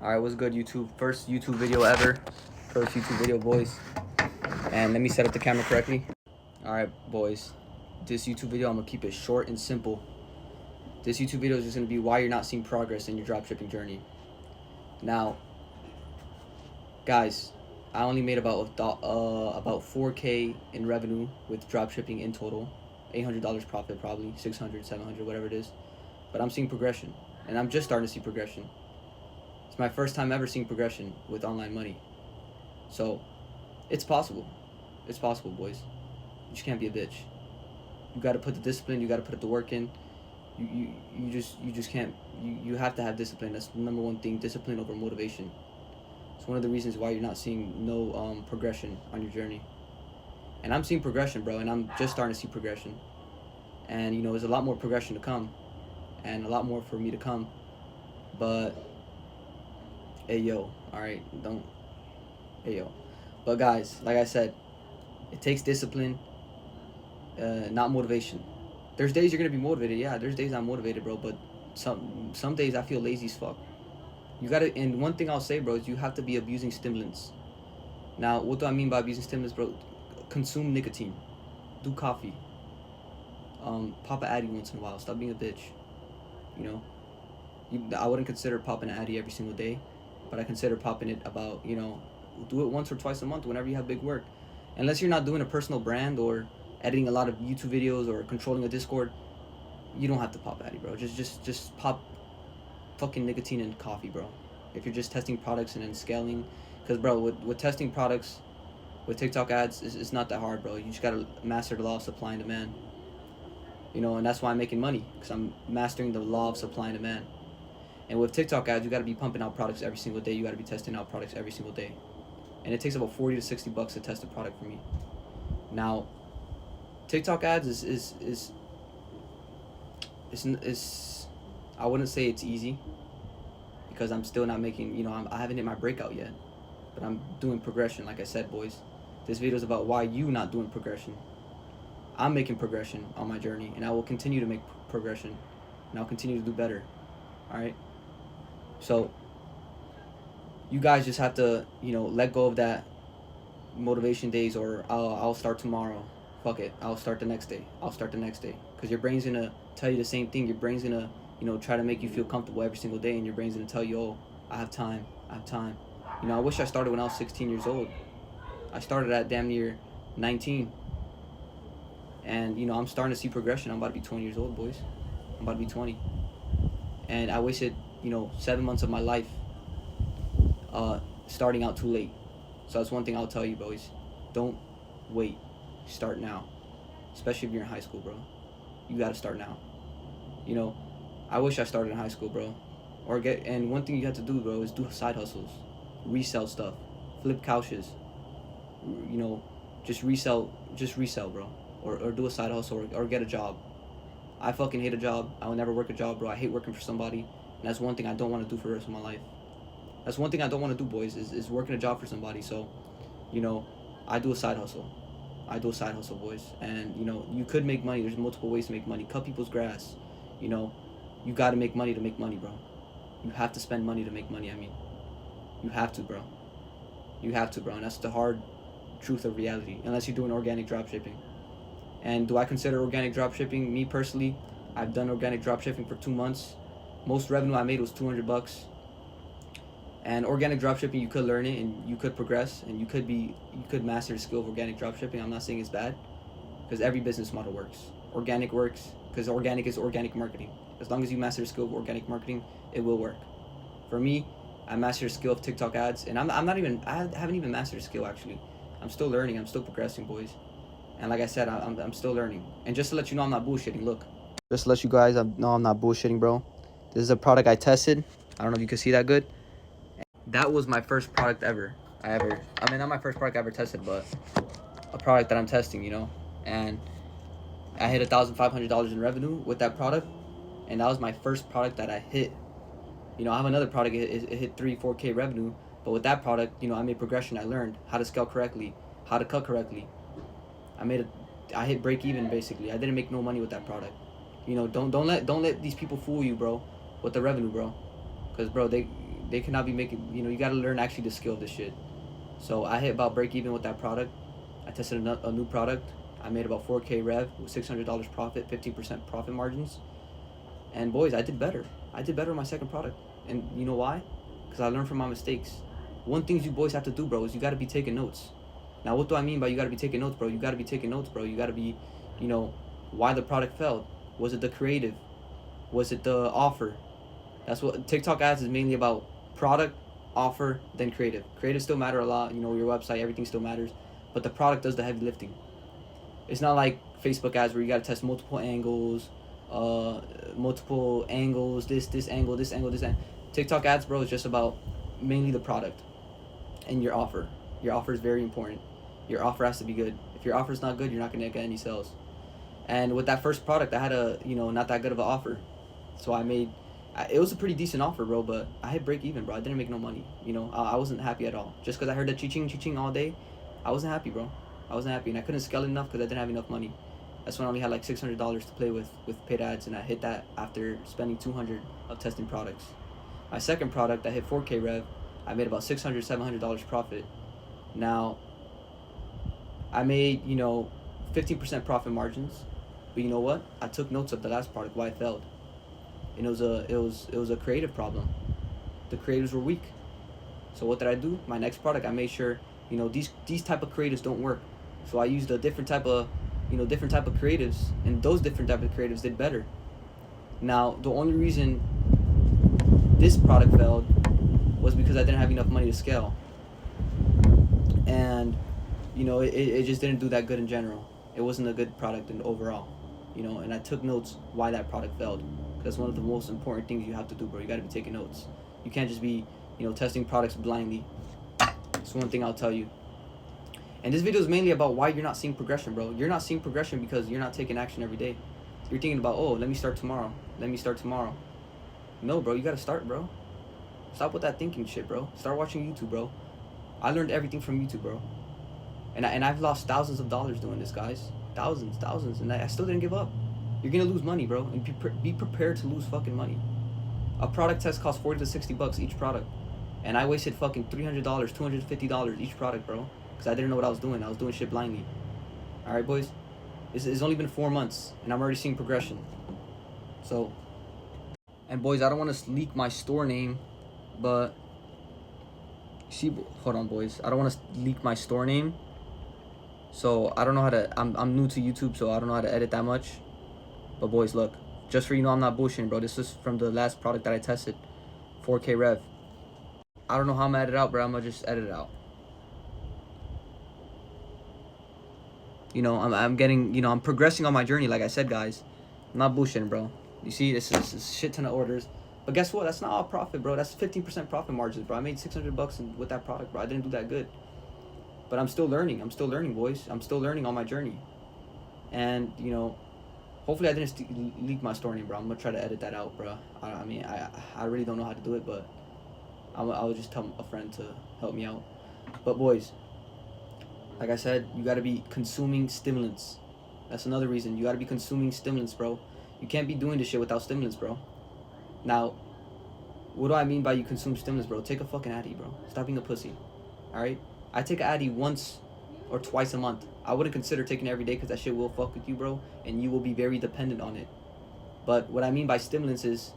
Alright, what's good, YouTube? First YouTube video ever. First YouTube video, boys. And let me set up the camera correctly. Alright, boys. This YouTube video, I'm going to keep it short and simple. This YouTube video is just going to be why you're not seeing progress in your dropshipping journey. Now, guys, I only made about 4K in revenue with dropshipping in total. $800 profit probably, 600, 700, whatever it is. But I'm seeing progression. And I'm just starting to see progression. It's my first time ever seeing progression with online money. So, it's possible. It's possible, boys. You just can't be a bitch. You gotta put the discipline, you gotta put the work in. You just can't, you have to have discipline. That's the number one thing, discipline over motivation. It's one of the reasons why you're not seeing no progression on your journey. And I'm seeing progression, bro, and I'm just starting to see progression. And, you know, there's a lot more progression to come, and a lot more for me to come. But, hey, yo, alright, hey, yo. But, guys, like I said, it takes discipline, not motivation. There's days you're going to be motivated, yeah, there's days I'm motivated, bro, but some days I feel lazy as fuck. You gotta, and one thing I'll say, bro, is you have to be abusing stimulants. Now, what do I mean by abusing stimulants, bro? Consume nicotine, do coffee, pop an Addy once in a while, stop being a bitch, you know? I wouldn't consider popping an Addy every single day, but I consider popping it about, you know, do it once or twice a month whenever you have big work. Unless you're not doing a personal brand or editing a lot of YouTube videos or controlling a Discord, you don't have to pop Addy, bro. Just pop fucking nicotine and coffee, bro. If you're just testing products and then scaling, because, bro, with testing products, with TikTok ads, it's not that hard, bro. You just gotta master the law of supply and demand. You know, and that's why I'm making money, because I'm mastering the law of supply and demand. And with TikTok ads, you gotta be pumping out products every single day. You gotta be testing out products every single day. And it takes about 40 to 60 bucks to test a product for me. Now, TikTok ads is I wouldn't say it's easy, because I'm still not making, you know, I haven't hit my breakout yet. But I'm doing progression, like I said, boys. This video is about why you not doing progression. I'm making progression on my journey, and I will continue to make progression, and I'll continue to do better. Alright? So, you guys just have to, you know, let go of that motivation days, or I'll start tomorrow. Fuck it, I'll start the next day. I'll start the next day. Because your brain's gonna tell you the same thing. Your brain's gonna, you know, try to make you feel comfortable every single day, and your brain's gonna tell you, oh, I have time. You know, I wish I started when I was 16 years old. I started at damn near 19. And, you know, I'm starting to see progression. I'm about to be 20 years old, boys. I'm about to be 20. And I wasted, you know, 7 months of my life starting out too late. So that's one thing I'll tell you, boys. Don't wait. Start now. Especially if you're in high school, bro. You gotta start now. You know, I wish I started in high school, bro. And one thing you have to do, bro, is do side hustles. Resell stuff. Flip couches. You know, just resell, bro. Or do a side hustle, or get a job. I fucking hate a job. I will never work a job, bro. I hate working for somebody. And that's one thing I don't want to do for the rest of my life. That's one thing I don't want to do, boys, is working a job for somebody. So, you know, I do a side hustle, boys. And, you know, you could make money. There's multiple ways to make money. Cut people's grass. You know, you got to make money, bro. You have to spend money to make money, I mean. You have to, bro. You have to, bro. And that's the hard truth of reality. Unless you're doing organic dropshipping. And do I consider organic dropshipping? Me personally, I've done organic dropshipping for 2 months. Most revenue I made was 200 bucks. And organic dropshipping, you could learn it and you could progress, and you could master the skill of organic dropshipping. I'm not saying it's bad, because every business model works. Organic works because organic is organic marketing. As long as you master the skill of organic marketing, it will work. For me, I mastered the skill of TikTok ads, and I haven't even mastered the skill, actually. I'm still learning. I'm still progressing, boys. And like I said, I'm still learning. And just to let you know, I'm not bullshitting. Look, just to let you guys know, I'm not bullshitting, bro. This is a product I tested. I don't know if you can see that good. That was my first product ever. I mean, not my first product I ever tested, but a product that I'm testing, you know. And I hit $1,500 in revenue with that product, and that was my first product that I hit. You know, I have another product, it hit 4K revenue, but with that product, you know, I made progression. I learned how to scale correctly, how to cut correctly. I hit break even, basically. I didn't make no money with that product. You know, don't let these people fool you, bro, with the revenue, bro. Because, bro, they cannot be making, you gotta learn actually the skill of this shit. So I hit about break even with that product. I tested a new product. I made about 4K rev with $600 profit, 15% profit margins. And boys, I did better. I did better with my second product. And you know why? Because I learned from my mistakes. One thing you boys have to do, bro, is you got to be taking notes. Now, what do I mean by you got to be taking notes, bro? You got to be taking notes, bro. You got to be, why the product failed. Was it the creative? Was it the offer? That's what TikTok ads is mainly about. Product, offer, then creative. Creative still matter a lot. Your website, everything still matters. But the product does the heavy lifting. It's not like Facebook ads where you got to test multiple angles, this angle, this angle, this angle. TikTok ads, bro, is just about mainly the product and your offer. Your offer is very important. Your offer has to be good. If your offer is not good, you're not gonna get any sales. And with that first product, I had a not that good of an offer, so it was a pretty decent offer, bro. But I hit break even, bro. I didn't make no money. I wasn't happy at all. Just because I heard that ching all day, I wasn't happy, bro. I wasn't happy, and I couldn't scale it enough because I didn't have enough money. That's when I only had like $600 to play with paid ads, and I hit that after spending $200 of testing products. My second product, I hit 4K rev. I made about $700 profit. Now, I made 15% profit margins, but you know what? I took notes of the last product why it failed, and it was a creative problem. The creatives were weak. So what did I do? My next product, I made sure these type of creatives don't work. So I used a different type of creatives, and those different type of creatives did better. Now, the only reason this product failed was because I didn't have enough money to scale. And, it just didn't do that good in general. It wasn't a good product in overall, and I took notes why that product failed. That's one of the most important things you have to do, bro. You got to be taking notes. You can't just be, testing products blindly. That's one thing I'll tell you. And this video is mainly about why you're not seeing progression, bro. You're not seeing progression because you're not taking action every day. You're thinking about, let me start tomorrow. No, bro, you gotta start, bro. Stop with that thinking shit, bro. Start watching YouTube, bro. I learned everything from YouTube, bro. And I've lost thousands of dollars doing this, guys. Thousands. And I still didn't give up. You're gonna lose money, bro. And be prepared to lose fucking money. A product test costs $40 to $60 each product. And I wasted fucking $300, $250 each product, bro. Because I didn't know what I was doing. I was doing shit blindly. Alright, boys? It's only been 4 months, and I'm already seeing progression. So, and boys, I don't want to leak my store name, but, hold on, boys. I don't want to leak my store name. So, I don't know how to, I'm new to YouTube, so I don't know how to edit that much. But, boys, look. Just so you know, I'm not bullshitting, bro. This is from the last product that I tested. 4K rev. I don't know how I'm going to edit it out, bro. I'm going to just edit it out. I'm getting, I'm progressing on my journey, like I said, guys. I'm not bullshitting, bro. You see, this is a shit ton of orders. But guess what? That's not all profit, bro. That's 15% profit margins, bro. I made $600 with that product, bro. I didn't do that good. But I'm still learning, boys. I'm still learning on my journey. And, hopefully I didn't leak my store name, bro. I'm going to try to edit that out, bro. I really don't know how to do it, but I'll just tell a friend to help me out. But, boys, like I said, you got to be consuming stimulants. That's another reason. You got to be consuming stimulants, bro. You can't be doing this shit without stimulants, bro. Now, what do I mean by you consume stimulants, bro? Take a fucking Addy, bro. Stop being a pussy. Alright? I take an Addy once or twice a month. I wouldn't consider taking it every day because that shit will fuck with you, bro. And you will be very dependent on it. But what I mean by stimulants is,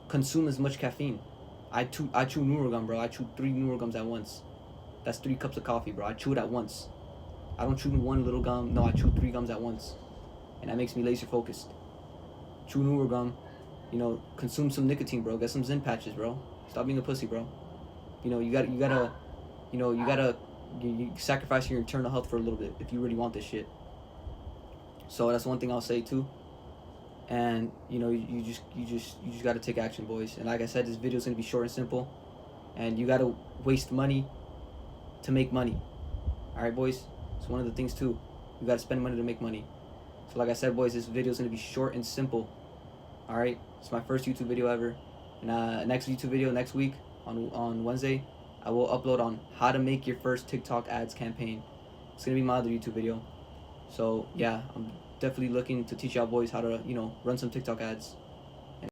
consume as much caffeine. I chew Nurogum, bro. I chew 3 Nurogums at once. That's 3 cups of coffee, bro. I chew it at once. I don't chew 1 little gum. No, I chew 3 gums at once. And that makes me laser focused. Chew Nurogum. Consume some nicotine, bro. Get some Zen patches, bro. Stop being a pussy, bro. You gotta sacrifice your internal health for a little bit if you really want this shit. So that's one thing I'll say too. And you just gotta take action, boys. And like I said, this video is gonna be short and simple. And you gotta waste money to make money. Alright, boys? It's one of the things too. You gotta spend money to make money. So like I said, boys, this video is gonna be short and simple. Alright? It's my first YouTube video ever. And next YouTube video next week on Wednesday, I will upload on how to make your first TikTok ads campaign. It's gonna be my other YouTube video. So yeah, I'm definitely looking to teach y'all boys how to, run some TikTok ads.